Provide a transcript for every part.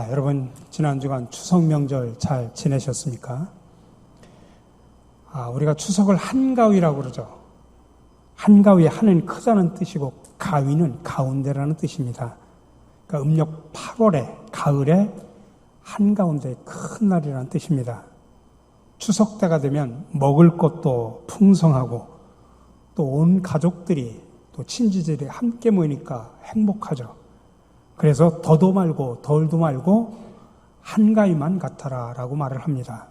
여러분 지난 주간 추석 명절 잘 지내셨습니까? 우리가 추석을 한가위라고 그러죠. 한가위, 한은 크다는 뜻이고 가위는 가운데라는 뜻입니다. 그러니까 음력 8월에 가을에 한가운데 큰 날이라는 뜻입니다. 추석 때가 되면 먹을 것도 풍성하고 또 온 가족들이 또 친지들이 함께 모이니까 행복하죠. 그래서 더도 말고 덜도 말고 한가위만 같아라 라고 말을 합니다.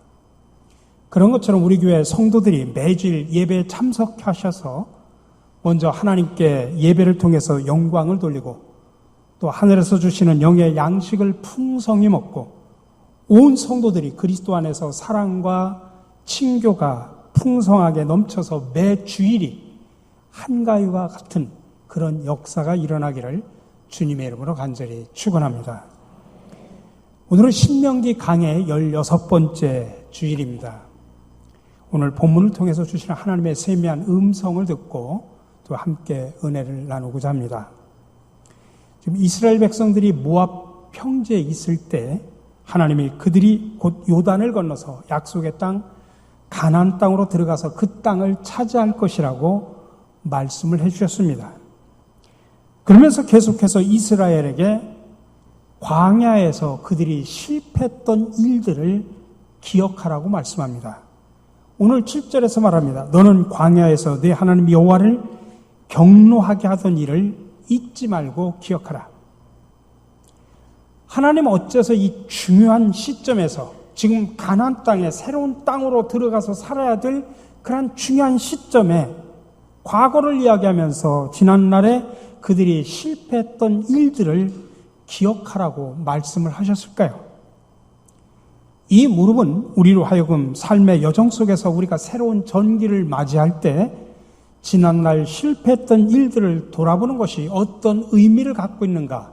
그런 것처럼 우리 교회 성도들이 매주일 예배에 참석하셔서 먼저 하나님께 예배를 통해서 영광을 돌리고 또 하늘에서 주시는 영의 양식을 풍성히 먹고 온 성도들이 그리스도 안에서 사랑과 친교가 풍성하게 넘쳐서 매 주일이 한가위와 같은 그런 역사가 일어나기를 주님의 이름으로 간절히 축원합니다. 오늘은 신명기 강의 16번째 주일입니다. 오늘 본문을 통해서 주시는 하나님의 세미한 음성을 듣고 또 함께 은혜를 나누고자 합니다. 지금 이스라엘 백성들이 모압 평지에 있을 때 하나님이 그들이 곧 요단을 건너서 약속의 땅 가나안 땅으로 들어가서 그 땅을 차지할 것이라고 말씀을 해주셨습니다. 그러면서 계속해서 이스라엘에게 광야에서 그들이 실패했던 일들을 기억하라고 말씀합니다. 오늘 7절에서 말합니다. 너는 광야에서 네 하나님 여호와를 경노하게 하던 일을 잊지 말고 기억하라. 하나님 어째서 이 중요한 시점에서 지금 가나안 땅에 새로운 땅으로 들어가서 살아야 될 그런 중요한 시점에 과거를 이야기하면서 지난날에 그들이 실패했던 일들을 기억하라고 말씀을 하셨을까요? 이 무릎은 우리로 하여금 삶의 여정 속에서 우리가 새로운 전기를 맞이할 때 지난날 실패했던 일들을 돌아보는 것이 어떤 의미를 갖고 있는가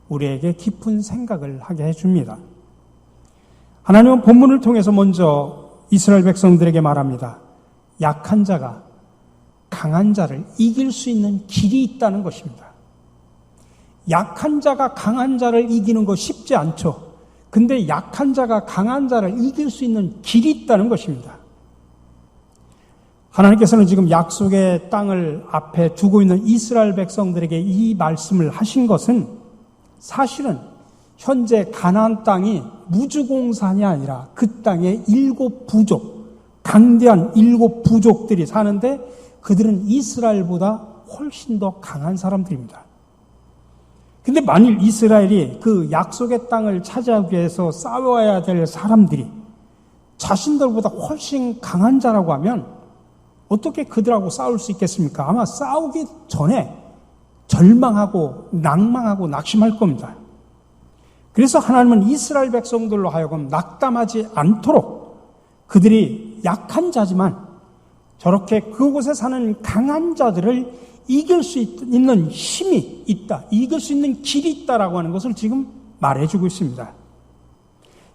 우리에게 깊은 생각을 하게 해줍니다. 하나님은 본문을 통해서 먼저 이스라엘 백성들에게 말합니다. 약한 자가 강한 자를 이길 수 있는 길이 있다는 것입니다. 약한 자가 강한 자를 이기는 거 쉽지 않죠. 근데 약한 자가 강한 자를 이길 수 있는 길이 있다는 것입니다. 하나님께서는 지금 약속의 땅을 앞에 두고 있는 이스라엘 백성들에게 이 말씀을 하신 것은 사실은 현재 가나안 땅이 무주공산이 아니라 그 땅에 7 부족, 강대한 7 부족들이 사는데 그들은 이스라엘보다 훨씬 더 강한 사람들입니다. 근데 만일 이스라엘이 그 약속의 땅을 차지하기 위해서 싸워야 될 사람들이 자신들보다 훨씬 강한 자라고 하면 어떻게 그들하고 싸울 수 있겠습니까? 아마 싸우기 전에 절망하고 낭망하고 낙심할 겁니다. 그래서 하나님은 이스라엘 백성들로 하여금 낙담하지 않도록 그들이 약한 자지만 저렇게 그곳에 사는 강한 자들을 이길 수 있는 힘이 있다, 이길 수 있는 길이 있다라고 하는 것을 지금 말해주고 있습니다.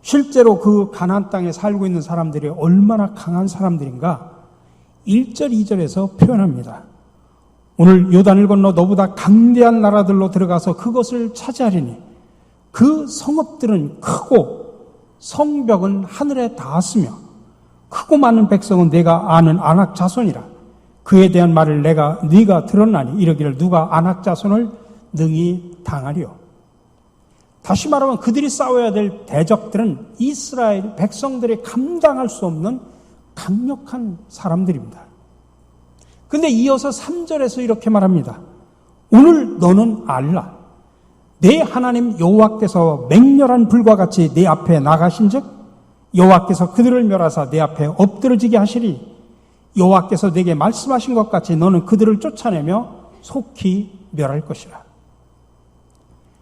실제로 그 가나안 땅에 살고 있는 사람들이 얼마나 강한 사람들인가 1절, 2절에서 표현합니다. 오늘 요단을 건너 너보다 강대한 나라들로 들어가서 그것을 차지하리니 그 성읍들은 크고 성벽은 하늘에 닿았으며 크고 많은 백성은 내가 아는 아낙 자손이라. 그에 대한 말을 네가 들었나니 이러기를 누가 아낙 자손을 능히 당하리요. 다시 말하면 그들이 싸워야 될 대적들은 이스라엘 백성들이 감당할 수 없는 강력한 사람들입니다. 근데 이어서 3절에서 이렇게 말합니다. 오늘 너는 알라. 내 하나님 여호와께서 맹렬한 불과 같이 내 앞에 나가신즉 여호와께서 그들을 멸하사 내 앞에 엎드러지게 하시리. 여호와께서 내게 말씀하신 것 같이 너는 그들을 쫓아내며 속히 멸할 것이라.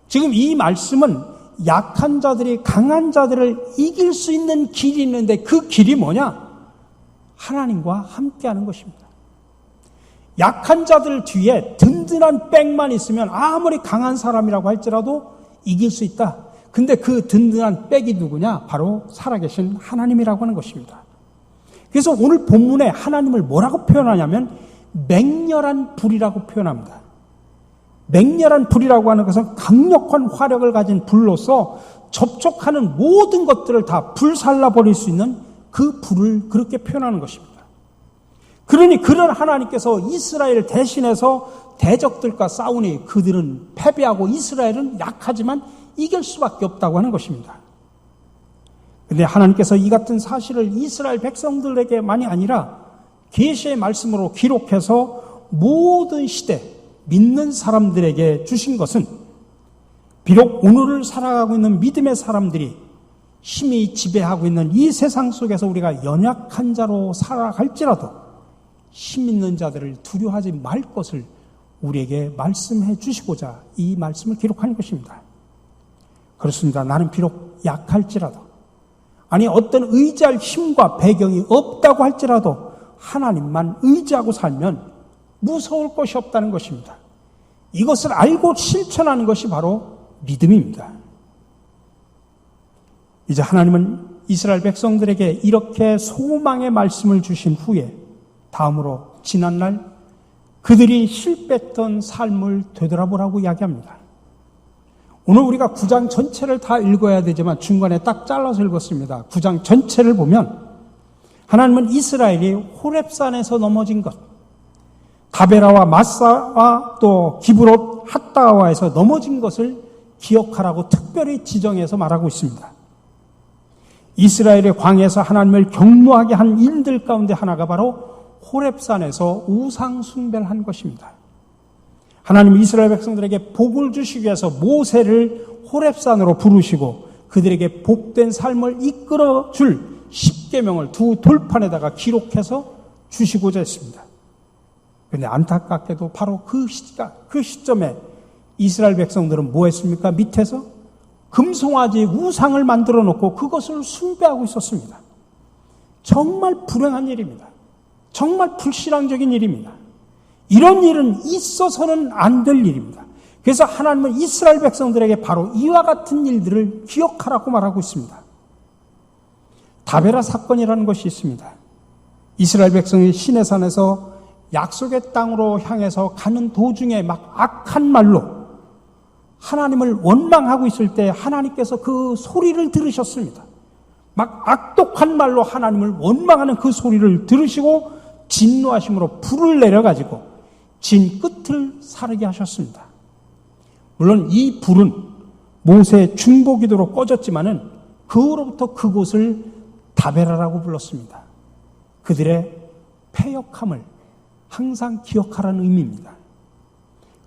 지금 이 말씀은 약한 자들이 강한 자들을 이길 수 있는 길이 있는데 그 길이 뭐냐? 하나님과 함께하는 것입니다. 약한 자들 뒤에 든든한 백만 있으면 아무리 강한 사람이라고 할지라도 이길 수 있다. 근데 그 든든한 백이 누구냐? 바로 살아계신 하나님이라고 하는 것입니다. 그래서 오늘 본문에 하나님을 뭐라고 표현하냐면 맹렬한 불이라고 표현합니다. 맹렬한 불이라고 하는 것은 강력한 화력을 가진 불로서 접촉하는 모든 것들을 다 불살라버릴 수 있는 그 불을 그렇게 표현하는 것입니다. 그러니 그런 하나님께서 이스라엘을 대신해서 대적들과 싸우니 그들은 패배하고 이스라엘은 약하지만 이길 수밖에 없다고 하는 것입니다. 그런데 하나님께서 이 같은 사실을 이스라엘 백성들에게만이 아니라 계시의 말씀으로 기록해서 모든 시대 믿는 사람들에게 주신 것은 비록 오늘을 살아가고 있는 믿음의 사람들이 힘이 지배하고 있는 이 세상 속에서 우리가 연약한 자로 살아갈지라도 힘 있는 자들을 두려워하지 말 것을 우리에게 말씀해 주시고자 이 말씀을 기록한 것입니다. 그렇습니다. 나는 비록 약할지라도, 아니 어떤 의지할 힘과 배경이 없다고 할지라도 하나님만 의지하고 살면 무서울 것이 없다는 것입니다. 이것을 알고 실천하는 것이 바로 믿음입니다. 이제 하나님은 이스라엘 백성들에게 이렇게 소망의 말씀을 주신 후에 다음으로 지난날 그들이 실패했던 삶을 되돌아보라고 이야기합니다. 오늘 우리가 9장 전체를 다 읽어야 되지만 중간에 딱 잘라서 읽었습니다. 9장 전체를 보면 하나님은 이스라엘이 호렙산에서 넘어진 것, 다베라와 마사와 또 기브롯 핫다와에서 넘어진 것을 기억하라고 특별히 지정해서 말하고 있습니다. 이스라엘의 광야에서 하나님을 경노하게 한 일들 가운데 하나가 바로 호렙산에서 우상 숭배를 한 것입니다. 하나님은 이스라엘 백성들에게 복을 주시기 위해서 모세를 호렙산으로 부르시고 그들에게 복된 삶을 이끌어줄 십계명을 두 돌판에다가 기록해서 주시고자 했습니다. 그런데 안타깝게도 바로 그 시점에 이스라엘 백성들은 뭐 했습니까? 밑에서 금송아지 우상을 만들어 놓고 그것을 숭배하고 있었습니다. 정말 불행한 일입니다. 정말 불신앙적인 일입니다. 이런 일은 있어서는 안 될 일입니다. 그래서 하나님은 이스라엘 백성들에게 바로 이와 같은 일들을 기억하라고 말하고 있습니다. 다베라 사건이라는 것이 있습니다. 이스라엘 백성이 시내산에서 약속의 땅으로 향해서 가는 도중에 막 악한 말로 하나님을 원망하고 있을 때 하나님께서 그 소리를 들으셨습니다. 막 악독한 말로 하나님을 원망하는 그 소리를 들으시고 진노하심으로 불을 내려가지고 진 끝을 사르게 하셨습니다. 물론 이 불은 모세의 중보기도로 꺼졌지만은 그 후로부터 그곳을 다베라라고 불렀습니다. 그들의 패역함을 항상 기억하라는 의미입니다.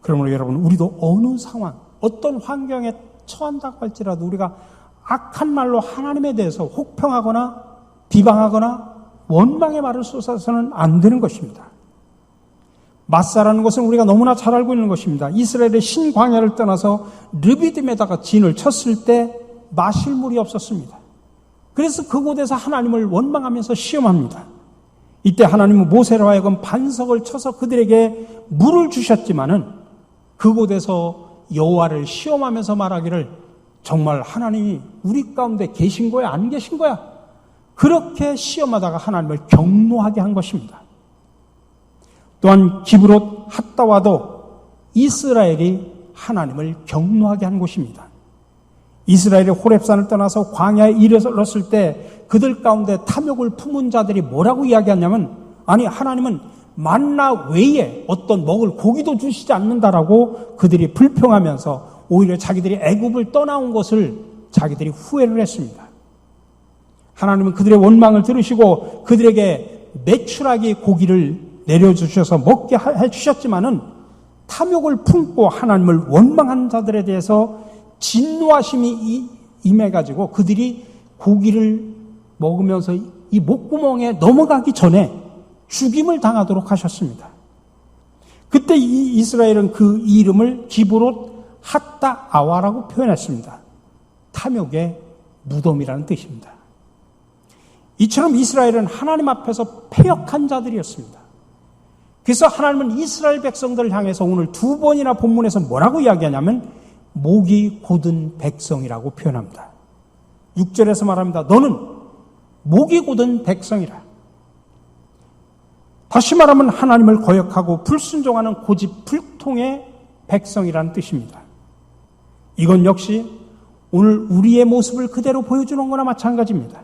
그러므로 여러분, 우리도 어느 상황, 어떤 환경에 처한다고 할지라도 우리가 악한 말로 하나님에 대해서 혹평하거나 비방하거나 원망의 말을 쏟아서는 안 되는 것입니다. 마사라는 것은 우리가 너무나 잘 알고 있는 것입니다. 이스라엘의 신광야를 떠나서 르비딤에다가 진을 쳤을 때 마실 물이 없었습니다. 그래서 그곳에서 하나님을 원망하면서 시험합니다. 이때 하나님은 모세로 하여금 반석을 쳐서 그들에게 물을 주셨지만은 그곳에서 여호와를 시험하면서 말하기를 정말 하나님이 우리 가운데 계신 거야, 안 계신 거야? 그렇게 시험하다가 하나님을 경노하게 한 것입니다. 또한 기브롯 핫다와도 이스라엘이 하나님을 경노하게 한 곳입니다. 이스라엘이 호렙산을 떠나서 광야에 이르렀을 때 그들 가운데 탐욕을 품은 자들이 뭐라고 이야기하냐면, 아니 하나님은 만나 외에 어떤 먹을 고기도 주시지 않는다라고 그들이 불평하면서 오히려 자기들이 애굽을 떠나온 것을 자기들이 후회를 했습니다. 하나님은 그들의 원망을 들으시고 그들에게 매출하게 고기를 내려주셔서 먹게 해주셨지만은 탐욕을 품고 하나님을 원망한 자들에 대해서 진노하심이 임해가지고 그들이 고기를 먹으면서 이 목구멍에 넘어가기 전에 죽임을 당하도록 하셨습니다. 그때 이 이스라엘은 그 이름을 기브롯 핫다아와라고 표현했습니다. 탐욕의 무덤이라는 뜻입니다. 이처럼 이스라엘은 하나님 앞에서 패역한 자들이었습니다. 그래서 하나님은 이스라엘 백성들을 향해서 오늘 두 번이나 본문에서 뭐라고 이야기하냐면 목이 곧은 백성이라고 표현합니다. 6절에서 말합니다. 너는 목이 곧은 백성이라. 다시 말하면 하나님을 거역하고 불순종하는 고집불통의 백성이라는 뜻입니다. 이건 역시 오늘 우리의 모습을 그대로 보여주는 거나 마찬가지입니다.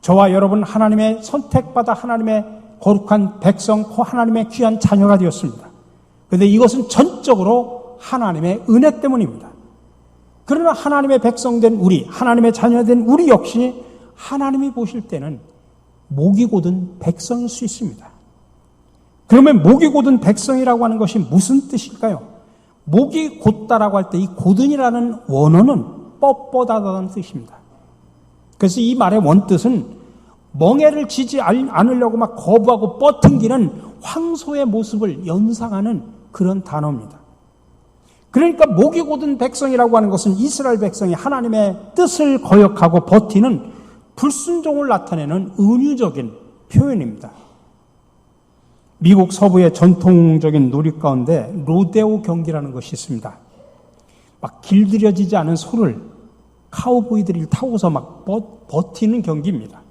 저와 여러분 하나님의 선택받아 하나님의 거룩한 백성, 하나님의 귀한 자녀가 되었습니다. 그런데 이것은 전적으로 하나님의 은혜 때문입니다. 그러나 하나님의 백성된 우리, 하나님의 자녀된 우리 역시 하나님이 보실 때는 목이 곧은 백성일 수 있습니다. 그러면 목이 곧은 백성이라고 하는 것이 무슨 뜻일까요? 목이 곧다라고 할 때 이 곧은이라는 원어는 뻣뻣하다는 뜻입니다. 그래서 이 말의 원뜻은 멍에를 지지 않으려고 막 거부하고 뻗팅기는 황소의 모습을 연상하는 그런 단어입니다. 그러니까 목이 곧은 백성이라고 하는 것은 이스라엘 백성이 하나님의 뜻을 거역하고 버티는 불순종을 나타내는 은유적인 표현입니다. 미국 서부의 전통적인 놀이 가운데 로데오 경기라는 것이 있습니다. 막 길들여지지 않은 소를 카우보이들이 타고서 막 버티는 경기입니다.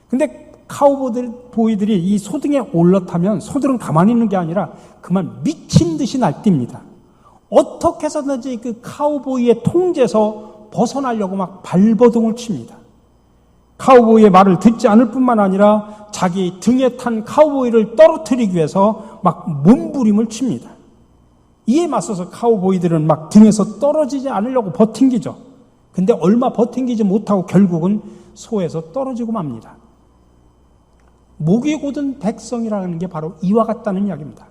근데 카우보이들이 이 소등에 올라타면 소들은 가만히 있는 게 아니라 그만 미친 듯이 날뜁니다. 어떻게 해서든지 그 카우보이의 통제에서 벗어나려고 막 발버둥을 칩니다. 카우보이의 말을 듣지 않을 뿐만 아니라 자기 등에 탄 카우보이를 떨어뜨리기 위해서 막 몸부림을 칩니다. 이에 맞서서 카우보이들은 막 등에서 떨어지지 않으려고 버팅기죠. 근데 얼마 버팅기지 못하고 결국은 소에서 떨어지고 맙니다. 목이 곧은 백성이라는 게 바로 이와 같다는 이야기입니다.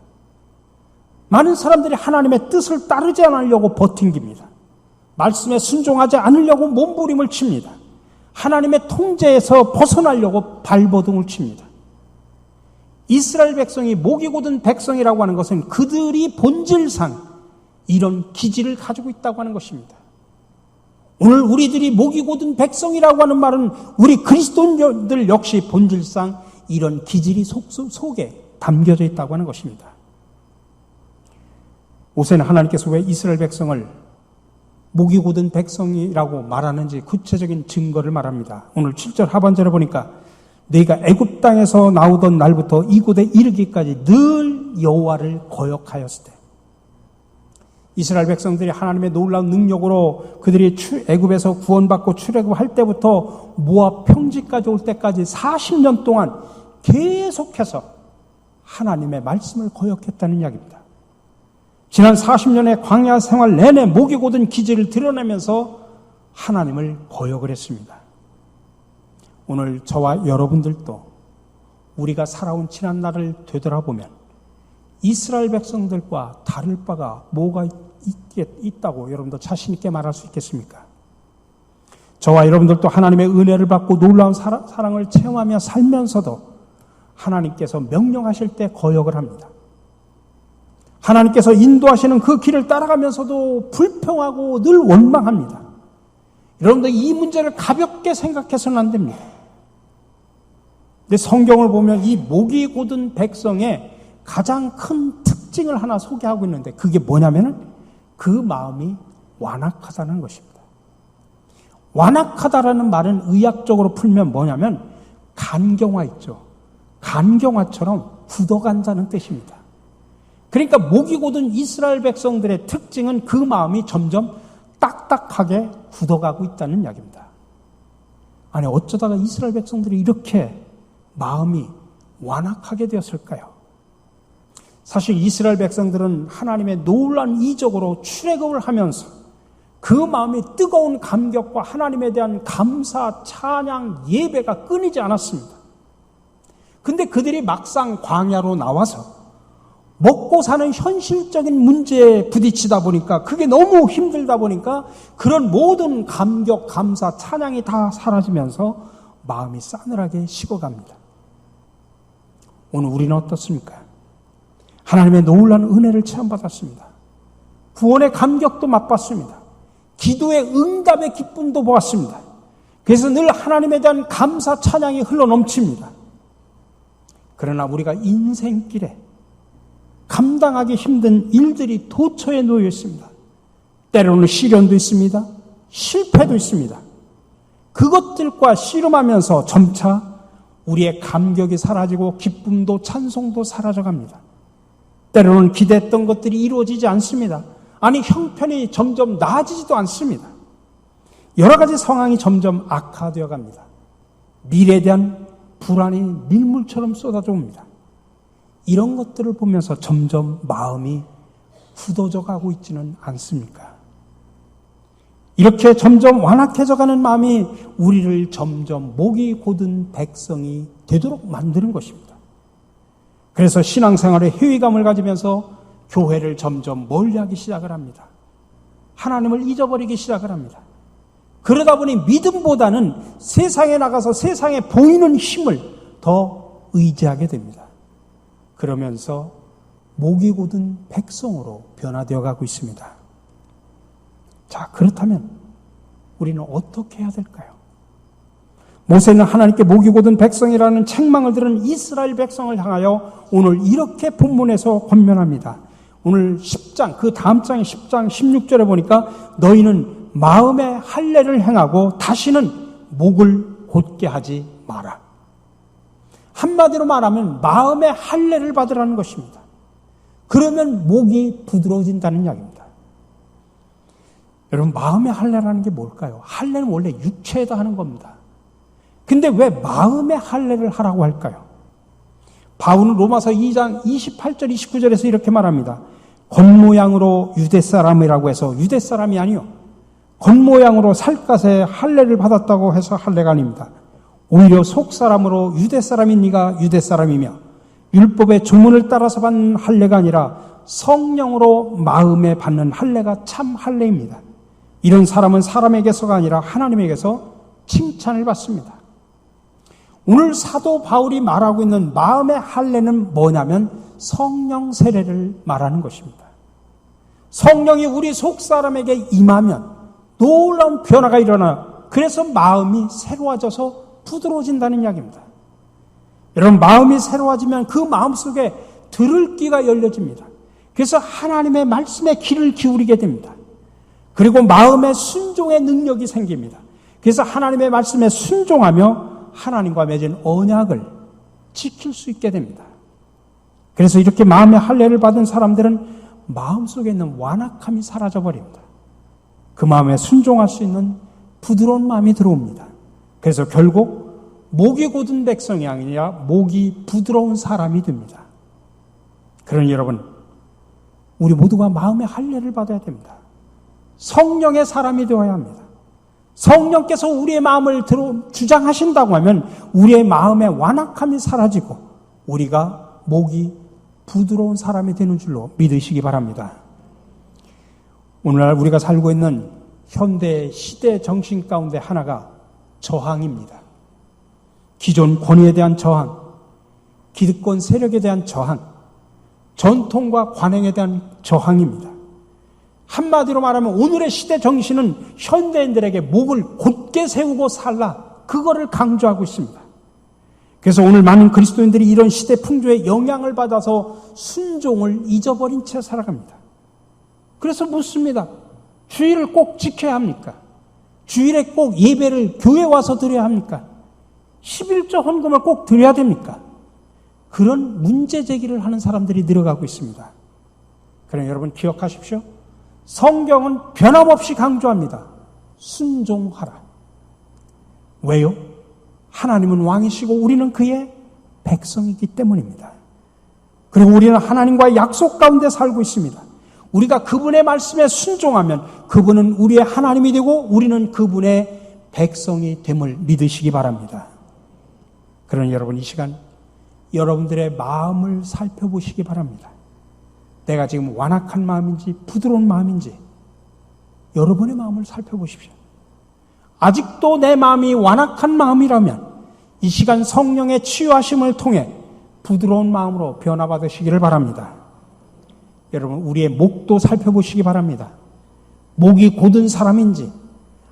많은 사람들이 하나님의 뜻을 따르지 않으려고 버팅깁니다. 말씀에 순종하지 않으려고 몸부림을 칩니다. 하나님의 통제에서 벗어나려고 발버둥을 칩니다. 이스라엘 백성이 목이 곧은 백성이라고 하는 것은 그들이 본질상 이런 기질을 가지고 있다고 하는 것입니다. 오늘 우리들이 목이 곧은 백성이라고 하는 말은 우리 그리스도인들 역시 본질상 이런 기질이 속에 담겨져 있다고 하는 것입니다. 모세는 하나님께서 왜 이스라엘 백성을 목이 곧은 백성이라고 말하는지 구체적인 증거를 말합니다. 오늘 7절 하반절에 보니까 너희가 애굽 땅에서 나오던 날부터 이곳에 이르기까지 늘 여호와를 거역하였을 때, 이스라엘 백성들이 하나님의 놀라운 능력으로 그들이 애굽에서 구원받고 출애굽할 때부터 모압 평지까지 올 때까지 40년 동안 계속해서 하나님의 말씀을 거역했다는 이야기입니다. 지난 40년의 광야 생활 내내 목이 곧은 기질을 드러내면서 하나님을 거역을 했습니다. 오늘 저와 여러분들도 우리가 살아온 지난 날을 되돌아보면 이스라엘 백성들과 다를 바가 뭐가 있다고 여러분도 자신 있게 말할 수 있겠습니까? 저와 여러분들도 하나님의 은혜를 받고 놀라운 사랑을 체험하며 살면서도 하나님께서 명령하실 때 거역을 합니다. 하나님께서 인도하시는 그 길을 따라가면서도 불평하고 늘 원망합니다. 여러분들 이 문제를 가볍게 생각해서는 안 됩니다. 근데 성경을 보면 이 목이 곧은 백성의 가장 큰 특징을 하나 소개하고 있는데 그게 뭐냐면은 그 마음이 완악하다는 것입니다. 완악하다라는 말은 의학적으로 풀면 뭐냐면 간경화 있죠. 간경화처럼 굳어간다는 뜻입니다. 그러니까 목이 곧은 이스라엘 백성들의 특징은 그 마음이 점점 딱딱하게 굳어가고 있다는 이야기입니다. 아니 어쩌다가 이스라엘 백성들이 이렇게 마음이 완악하게 되었을까요? 사실 이스라엘 백성들은 하나님의 놀라운 이적으로 출애굽을 하면서 그 마음이 뜨거운 감격과 하나님에 대한 감사, 찬양, 예배가 끊이지 않았습니다. 근데 그들이 막상 광야로 나와서 먹고 사는 현실적인 문제에 부딪히다 보니까 그게 너무 힘들다 보니까 그런 모든 감격, 감사, 찬양이 다 사라지면서 마음이 싸늘하게 식어갑니다. 오늘 우리는 어떻습니까? 하나님의 놀라운 은혜를 체험받았습니다. 구원의 감격도 맛봤습니다. 기도의 응답의 기쁨도 보았습니다. 그래서 늘 하나님에 대한 감사, 찬양이 흘러넘칩니다. 그러나 우리가 인생길에 감당하기 힘든 일들이 도처에 놓여 있습니다. 때로는 시련도 있습니다. 실패도 있습니다. 그것들과 씨름하면서 점차 우리의 감격이 사라지고 기쁨도 찬송도 사라져갑니다. 때로는 기대했던 것들이 이루어지지 않습니다. 아니, 형편이 점점 나아지지도 않습니다. 여러 가지 상황이 점점 악화되어 갑니다. 미래에 대한 불안이 밀물처럼 쏟아져 옵니다. 이런 것들을 보면서 점점 마음이 굳어져 가고 있지는 않습니까? 이렇게 점점 완악해져 가는 마음이 우리를 점점 목이 곧은 백성이 되도록 만드는 것입니다. 그래서 신앙생활에 회의감을 가지면서 교회를 점점 멀리하기 시작을 합니다. 하나님을 잊어버리기 시작을 합니다. 그러다 보니 믿음보다는 세상에 나가서 세상에 보이는 힘을 더 의지하게 됩니다. 그러면서 목이 곧은 백성으로 변화되어 가고 있습니다. 자, 그렇다면 우리는 어떻게 해야 될까요? 모세는 하나님께 목이 곧은 백성이라는 책망을 들은 이스라엘 백성을 향하여 오늘 이렇게 본문에서 권면합니다. 오늘 10장, 그 다음 장의 10장 16절에 보니까 너희는 마음의 할례를 행하고 다시는 목을 곧게 하지 마라. 한마디로 말하면 마음의 할례를 받으라는 것입니다. 그러면 목이 부드러워진다는 이야기입니다. 여러분, 마음의 할례라는 게 뭘까요? 할례는 원래 육체에다 하는 겁니다. 근데 왜 마음의 할례를 하라고 할까요? 바울은 로마서 2장 28절 29절에서 이렇게 말합니다. 겉모양으로 유대사람이라고 해서 유대사람이 아니요, 겉모양으로 살갗에 할례를 받았다고 해서 할례가 아닙니다. 오히려 속사람으로 유대사람이니가 유대사람이며 율법의 조문을 따라서 받는 할례가 아니라 성령으로 마음에 받는 할례가 참 할례입니다. 이런 사람은 사람에게서가 아니라 하나님에게서 칭찬을 받습니다. 오늘 사도 바울이 말하고 있는 마음의 할례는 뭐냐면 성령 세례를 말하는 것입니다. 성령이 우리 속사람에게 임하면 놀라운 변화가 일어나 그래서 마음이 새로워져서 부드러워진다는 이야기입니다. 여러분, 마음이 새로워지면 그 마음속에 들을 귀가 열려집니다. 그래서 하나님의 말씀에 귀를 기울이게 됩니다. 그리고 마음의 순종의 능력이 생깁니다. 그래서 하나님의 말씀에 순종하며 하나님과 맺은 언약을 지킬 수 있게 됩니다. 그래서 이렇게 마음의 할례를 받은 사람들은 마음속에 있는 완악함이 사라져버립니다. 그 마음에 순종할 수 있는 부드러운 마음이 들어옵니다. 그래서 결국 목이 곧은 백성이 아니라 목이 부드러운 사람이 됩니다. 그러니 여러분, 우리 모두가 마음의 할례를 받아야 됩니다. 성령의 사람이 되어야 합니다. 성령께서 우리의 마음을 주장하신다고 하면 우리의 마음의 완악함이 사라지고 우리가 목이 부드러운 사람이 되는 줄로 믿으시기 바랍니다. 오늘날 우리가 살고 있는 현대 시대 정신 가운데 하나가 저항입니다. 기존 권위에 대한 저항, 기득권 세력에 대한 저항, 전통과 관행에 대한 저항입니다. 한마디로 말하면 오늘의 시대 정신은 현대인들에게 목을 곧게 세우고 살라, 그거를 강조하고 있습니다. 그래서 오늘 많은 그리스도인들이 이런 시대 풍조에 영향을 받아서 순종을 잊어버린 채 살아갑니다. 그래서 묻습니다. 주일을 꼭 지켜야 합니까? 주일에 꼭 예배를 교회에 와서 드려야 합니까? 11조 헌금을 꼭 드려야 됩니까? 그런 문제 제기를 하는 사람들이 늘어가고 있습니다. 그러나 여러분 기억하십시오. 성경은 변함없이 강조합니다. 순종하라. 왜요? 하나님은 왕이시고 우리는 그의 백성이기 때문입니다. 그리고 우리는 하나님과의 약속 가운데 살고 있습니다. 우리가 그분의 말씀에 순종하면 그분은 우리의 하나님이 되고 우리는 그분의 백성이 됨을 믿으시기 바랍니다. 그러니 여러분, 이 시간 여러분들의 마음을 살펴보시기 바랍니다. 내가 지금 완악한 마음인지 부드러운 마음인지 여러분의 마음을 살펴보십시오. 아직도 내 마음이 완악한 마음이라면 이 시간 성령의 치유하심을 통해 부드러운 마음으로 변화받으시기를 바랍니다. 여러분, 우리의 목도 살펴보시기 바랍니다. 목이 곧은 사람인지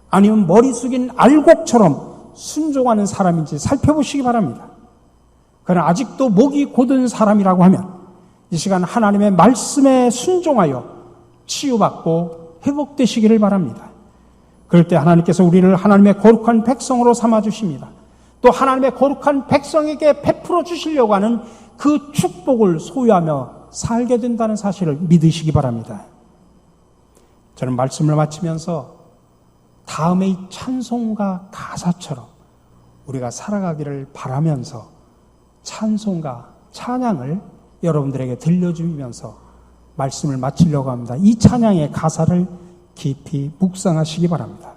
아니면 머리 숙인 알곡처럼 순종하는 사람인지 살펴보시기 바랍니다. 그러나 아직도 목이 곧은 사람이라고 하면 이 시간 하나님의 말씀에 순종하여 치유받고 회복되시기를 바랍니다. 그럴 때 하나님께서 우리를 하나님의 거룩한 백성으로 삼아주십니다. 또 하나님의 거룩한 백성에게 베풀어 주시려고 하는 그 축복을 소유하며 살게 된다는 사실을 믿으시기 바랍니다. 저는 말씀을 마치면서 다음의 이 찬송가 가사처럼 우리가 살아가기를 바라면서 찬송가, 찬양을 여러분들에게 들려주면서 말씀을 마치려고 합니다. 이 찬양의 가사를 깊이 묵상하시기 바랍니다.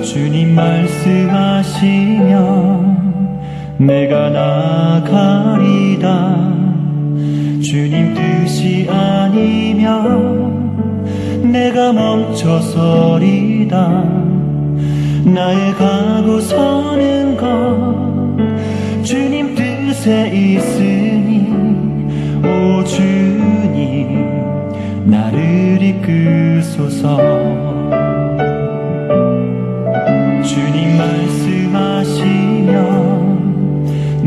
주님 말씀하시면 내가 나가리다. 주님 뜻이 아니면 내가 멈춰서리다. 나의 가고 서는 것 주님 뜻에 있으니 오 주님 나를 이끄소서. 주님 말씀하시면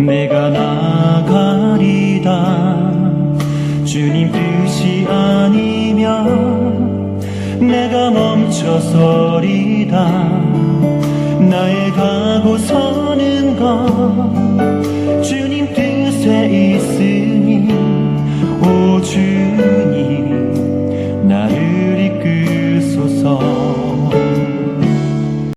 내가 나가리다. 주님 뜻이 아니면 내가 멈춰서리다. 나의 가고 서는 것 주님 뜻에 있으니 오 주님